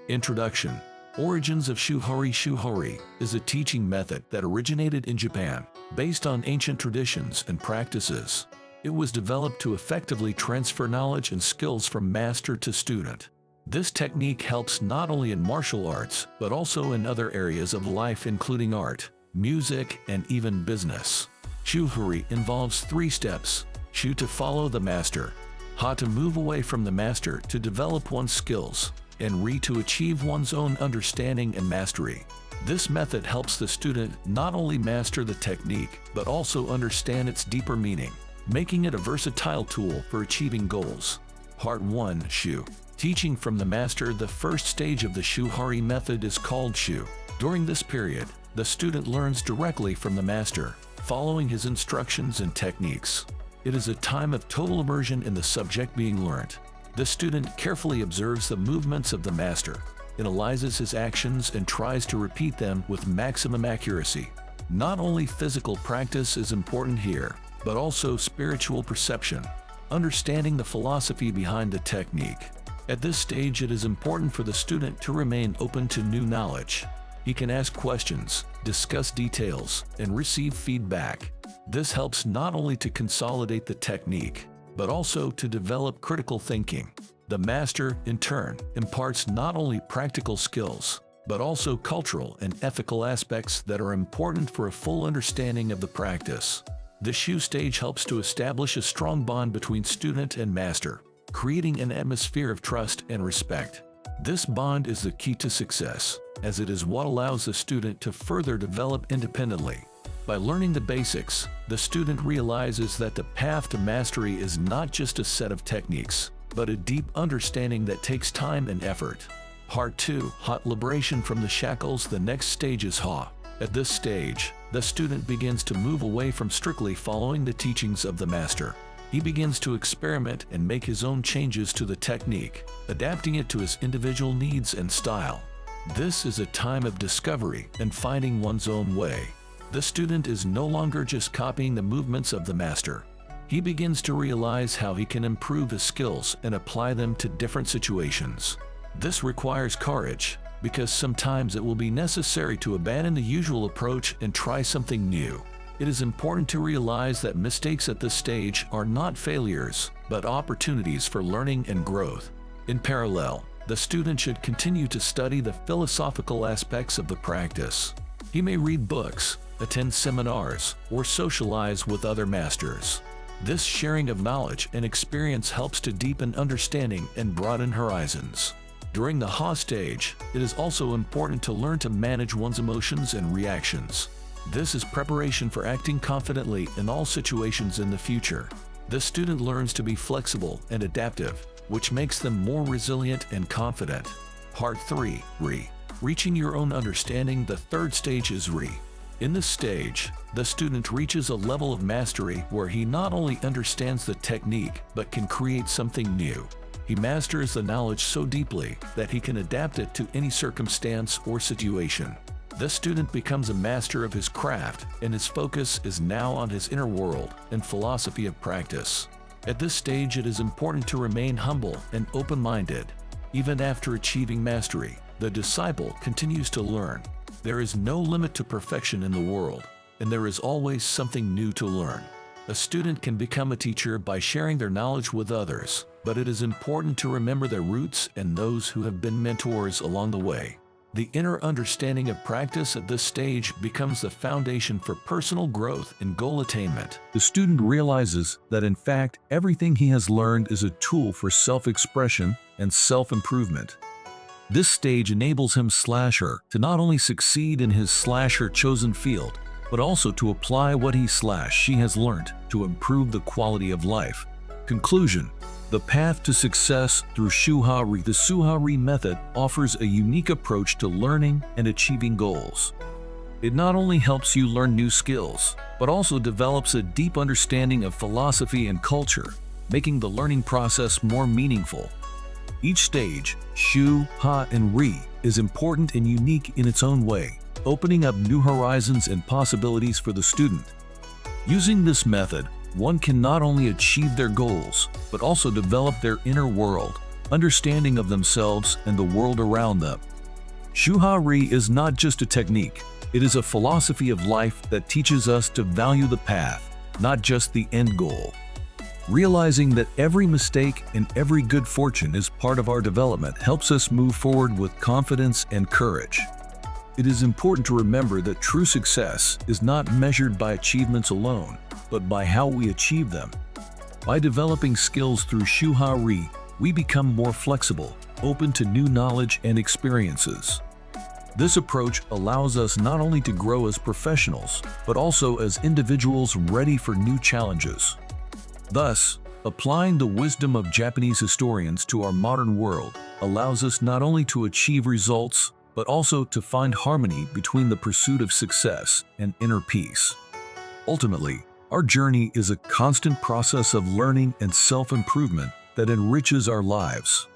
Introduction. Origins of Shu-Ha-Ri. Shu-Ha-Ri is a teaching method that originated in Japan, based on ancient traditions and practices. It was developed to effectively transfer knowledge and skills from master to student. This technique helps not only in martial arts, but also in other areas of life including art, music, and even business. Shu-Ha-Ri involves 3 steps: Shu to follow the master, Ha to move away from the master to develop one's skills, and Ri to achieve one's own understanding and mastery. This method helps the student not only master the technique, but also understand its deeper meaning, making it a versatile tool for achieving goals. Part 1. Shu. Teaching from the master. The first stage of the Shu-Ha-Ri method is called Shu. During this period, the student learns directly from the master, following his instructions and techniques. It is a time of total immersion in the subject being learned. The student carefully observes the movements of the master, analyzes his actions, and tries to repeat them with maximum accuracy. Not only physical practice is important here, but also spiritual perception, understanding the philosophy behind the technique. At this stage, it is important for the student to remain open to new knowledge. He can ask questions, discuss details, and receive feedback. This helps not only to consolidate the technique, but also to develop critical thinking. The master, in turn, imparts not only practical skills, but also cultural and ethical aspects that are important for a full understanding of the practice. The Shu stage helps to establish a strong bond between student and master, creating an atmosphere of trust and respect. This bond is the key to success, as it is what allows the student to further develop independently. By learning the basics, the student realizes that the path to mastery is not just a set of techniques, but a deep understanding that takes time and effort. Part 2. Hot liberation from the shackles. The next stage is Ha. At this stage, the student begins to move away from strictly following the teachings of the master. He begins to experiment and make his own changes to the technique, adapting it to his individual needs and style. This is a time of discovery and finding one's own way. The student is no longer just copying the movements of the master. He begins to realize how he can improve his skills and apply them to different situations. This requires courage, because sometimes it will be necessary to abandon the usual approach and try something new. It is important to realize that mistakes at this stage are not failures, but opportunities for learning and growth. In parallel, the student should continue to study the philosophical aspects of the practice. He may read books, attend seminars, or socialize with other masters. This sharing of knowledge and experience helps to deepen understanding and broaden horizons. During the Ha stage, it is also important to learn to manage one's emotions and reactions. This is preparation for acting confidently in all situations in the future. The student learns to be flexible and adaptive, which makes them more resilient and confident. Part 3. Ri. Reaching your own understanding. The third stage is Ri. In this stage, the student reaches a level of mastery where he not only understands the technique, but can create something new. He masters the knowledge so deeply that he can adapt it to any circumstance or situation. The student becomes a master of his craft, and his focus is now on his inner world and philosophy of practice. At this stage, it is important to remain humble and open-minded. Even after achieving mastery, the disciple continues to learn. There is no limit to perfection in the world, and there is always something new to learn. A student can become a teacher by sharing their knowledge with others, but it is important to remember their roots and those who have been mentors along the way. The inner understanding of practice at this stage becomes the foundation for personal growth and goal attainment. The student realizes that in fact, everything he has learned is a tool for self-expression and self-improvement. This stage enables him /her to not only succeed in his /her chosen field, but also to apply what he/she has learned to improve the quality of life. Conclusion. The path to success through Shu-Ha-Ri. The Shu-Ha-Ri method offers a unique approach to learning and achieving goals. It not only helps you learn new skills, but also develops a deep understanding of philosophy and culture, making the learning process more meaningful. Each stage, Shu, Ha, and Ri, is important and unique in its own way, opening up new horizons and possibilities for the student. Using this method, one can not only achieve their goals, but also develop their inner world, understanding of themselves and the world around them. Shu-Ha-Ri is not just a technique, it is a philosophy of life that teaches us to value the path, not just the end goal. Realizing that every mistake and every good fortune is part of our development helps us move forward with confidence and courage. It is important to remember that true success is not measured by achievements alone, but by how we achieve them. By developing skills through Shu-Ha-Ri, we become more flexible, open to new knowledge and experiences. This approach allows us not only to grow as professionals, but also as individuals ready for new challenges. Thus, applying the wisdom of Japanese historians to our modern world allows us not only to achieve results, but also to find harmony between the pursuit of success and inner peace. Ultimately, our journey is a constant process of learning and self-improvement that enriches our lives.